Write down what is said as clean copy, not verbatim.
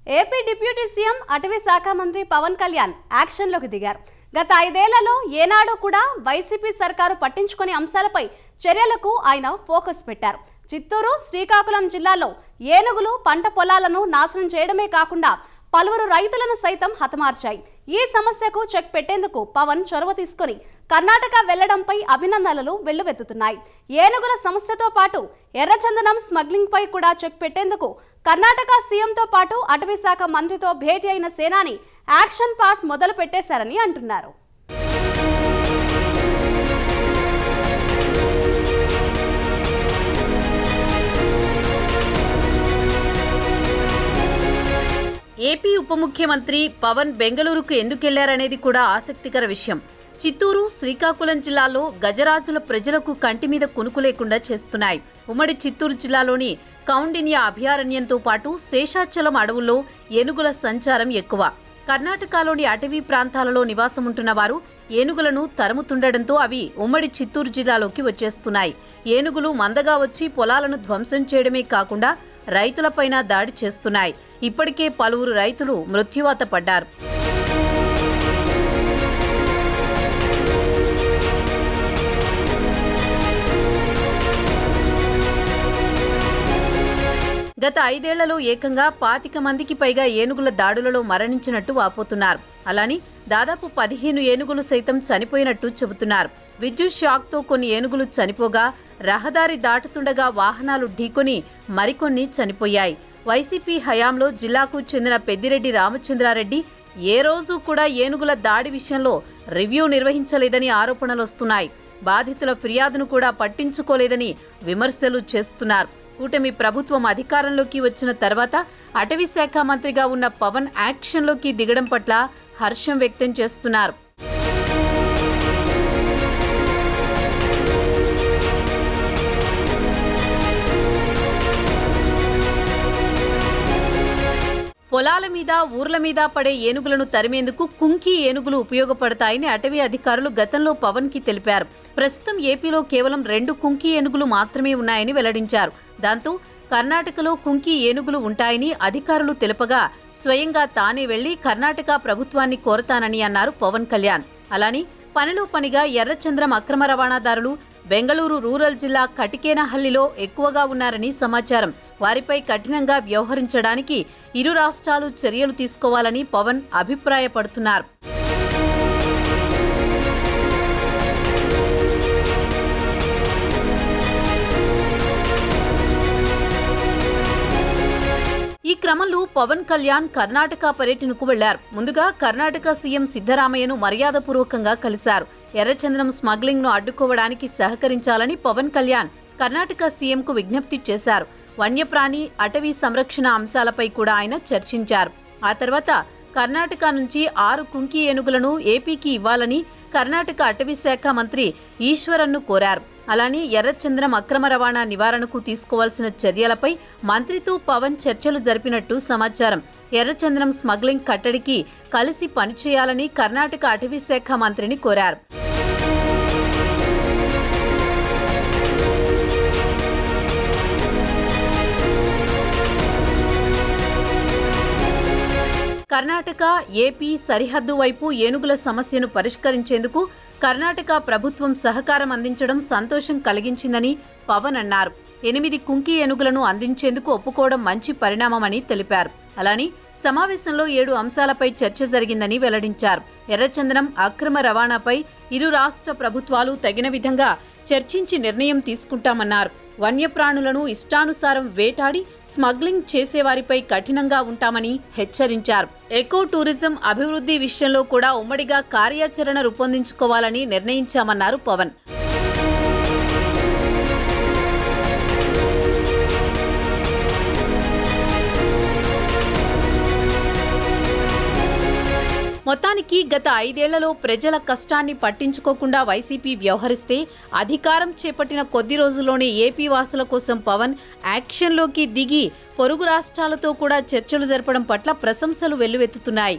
AP deputy CM అటవీ శాఖ మంత్రి పవన్ కళ్యాణ్ యాక్షన్లోకి దిగారు. గత 5 ఏళ్లలో ఏనాడు కూడా వైసీపీ సర్కారు పట్టించుకునే అంశాలపై చర్యలకు ఆయన ఫోకస్ పెట్టారు. చిత్తూరు, శ్రీకాకుళం జిల్లాలో ఏనుగులు పంట పొలాలను నాశనం చేయడమే కాకుండా పలువురు రైతులను సైతం హతమార్చాయి. ఈ సమస్యకు చెక్ పెట్టేందుకు పవన్ చొరవ తీసుకుని కర్ణాటక వెళ్లడంపై అభినందనలు వెల్లువెత్తుతున్నాయి. ఏనుగుల సమస్యతో పాటు ఎర్రచందనం స్మగ్లింగ్ పై కూడా చెక్ పెట్టేందుకు కర్ణాటక సీఎంతో పాటు అటవీ శాఖ మంత్రితో భేటీ అయిన సేనాని యాక్షన్ పార్ట్ మొదలు పెట్టేశారని అంటున్నారు. ఏపీ ఉప ముఖ్యమంత్రి పవన్ బెంగళూరుకు ఎందుకెళ్లారనేది కూడా ఆసక్తికర విషయం. చిత్తూరు, శ్రీకాకుళం జిల్లాలో గజరాజుల ప్రజలకు కంటి మీద కునుకు లేకుండా చేస్తున్నాయి. ఉమ్మడి చిత్తూరు జిల్లాలోని కౌండిన్య అభయారణ్యంతో పాటు శేషాచలం అడవుల్లో ఏనుగుల సంచారం ఎక్కువ. కర్ణాటకలోని అటవీ ప్రాంతాలలో నివాసముంటున్న వారు ఏనుగులను తరుముతుండటంతో అవి ఉమ్మడి చిత్తూరు జిల్లాలోకి వచ్చేస్తున్నాయి. ఏనుగులు మందగా వచ్చి పొలాలను ధ్వంసం చేయడమే కాకుండా రైతులపైన దాడి చేస్తున్నాయి. ఇప్పటికే పలువురు రైతులు మృత్యువాత పడ్డారు. గత 5 ఏళ్లలో ఏకంగా 25 మందికి పైగా ఏనుగుల దాడులలో మరణించినట్టు వాపోతున్నారు. అలాని దాదాపు 15 ఏనుగులు సైతం చనిపోయినట్టు చెబుతున్నారు. విద్యుత్ షాక్తో కొన్ని ఏనుగులు చనిపోగా, రహదారి దాటుతుండగా వాహనాలు ఢీకొని మరికొన్ని చనిపోయాయి. వైసీపీ హయాంలో జిల్లాకు చెందిన పెద్దిరెడ్డి రామచంద్రారెడ్డి ఏ రోజు కూడా ఏనుగుల దాడి విషయంలో రివ్యూ నిర్వహించలేదని ఆరోపణలొస్తున్నాయి. బాధితుల ఫిర్యాదును కూడా పట్టించుకోలేదని విమర్శలు చేస్తున్నారు. కూటమి ప్రభుత్వం అధికారంలోకి వచ్చిన తర్వాత అటవీ శాఖ మంత్రిగా ఉన్న పవన్ యాక్షన్లోకి దిగడం పట్ల హర్షం వ్యక్తం చేస్తున్నారు. పొలాల మీద, ఊర్ల మీద పడే ఏనుగులను తరిమేందుకు కుంకి ఏనుగులు ఉపయోగపడతాయని అటవీ అధికారులు గతంలో పవన్ కి తెలిపారు. ప్రస్తుతం ఏపీలో కేవలం 2 కుంకి ఏనుగులు మాత్రమే ఉన్నాయని వెల్లడించారు. దాంతో కర్ణాటకలో కుంకి ఏనుగులు ఉంటాయని అధికారులు తెలుపగా స్వయంగా తానే వెళ్లి కర్ణాటక ప్రభుత్వాన్ని కోరతానని అన్నారు పవన్ కళ్యాణ్. అలాని పనిలో పనిగా ఎర్రచంద్రం అక్రమ రవాణాదారులు బెంగళూరు రూరల్ జిల్లా కటికేనహల్లిలో ఎక్కువగా ఉన్నారని సమాచారం. వారిపై కఠినంగా వ్యవహరించడానికి ఇరు రాష్ట్రాలు చర్యలు తీసుకోవాలని పవన్ అభిప్రాయపడుతున్నారు. ఈ క్రమంలో పవన్ కళ్యాణ్ కర్ణాటక పర్యటనకు వెళ్లారు. ముందుగా కర్ణాటక సీఎం సిద్ధరామయ్యను మర్యాదపూర్వకంగా కలిశారు. ఎర్రచందనం స్మగ్లింగ్ ను అడ్డుకోవడానికి సహకరించాలని పవన్ కళ్యాణ్ కర్ణాటక సీఎంకు విజ్ఞప్తి చేశారు. వన్యప్రాణి, అటవీ సంరక్షణ అంశాలపై కూడా ఆయన చర్చించారు. ఆ తర్వాత కర్ణాటక నుంచి 6 కుంకి ఏనుగులను ఏపీకి ఇవ్వాలని కర్ణాటక అటవీ శాఖ మంత్రి ఈశ్వరన్ను కోరారు. అలానే ఎర్రచంద్రం అక్రమ రవాణా నివారణకు తీసుకోవాల్సిన చర్యలపై మంత్రితో పవన్ చర్చలు జరిపినట్టు సమాచారం. ఎర్రచంద్రం స్మగ్లింగ్ కట్టడికి కలిసి పనిచేయాలని కర్ణాటక అటవీ శాఖ మంత్రిని కోరారు. కర్ణాటక, ఏపీ సరిహద్దు వైపు ఏనుగుల సమస్యను పరిష్కరించేందుకు కర్ణాటక ప్రభుత్వం సహకారం అందించడం సంతోషం కలిగించిందని పవన్ అన్నారు. 8 కుంకి ఏనుగులను అందించేందుకు ఒప్పుకోవడం మంచి పరిణామమని తెలిపారు. అలాని సమావేశంలో 7 అంశాలపై చర్చ జరిగిందని వెల్లడించారు. ఎర్రచందనం అక్రమ రవాణాపై ఇరు రాష్ట్ర ప్రభుత్వాలు తగిన విధంగా చర్చించి నిర్ణయం తీసుకుంటామన్నారు. వన్యప్రాణులను ఇష్టానుసారం వేటాడి స్మగ్లింగ్ చేసేవారిపై కఠినంగా ఉంటామని హెచ్చరించారు. ఎకో టూరిజం అభివృద్ధి విషయంలో కూడా ఉమ్మడిగా కార్యాచరణ రూపొందించుకోవాలని నిర్ణయించామన్నారు పవన్. మొత్తానికి గత 5 ఏళ్లలో ప్రజల కష్టాన్ని పట్టించుకోకుండా వైసీపీ వ్యవహరిస్తే అధికారం చేపట్టిన కొద్ది రోజుల్లోనే ఏపీ వాసుల కోసం పవన్ యాక్షన్లోకి దిగి పొరుగు రాష్ట్రాలతో కూడా చర్చలు జరపడం పట్ల ప్రశంసలు వెల్లువెత్తుతున్నాయి.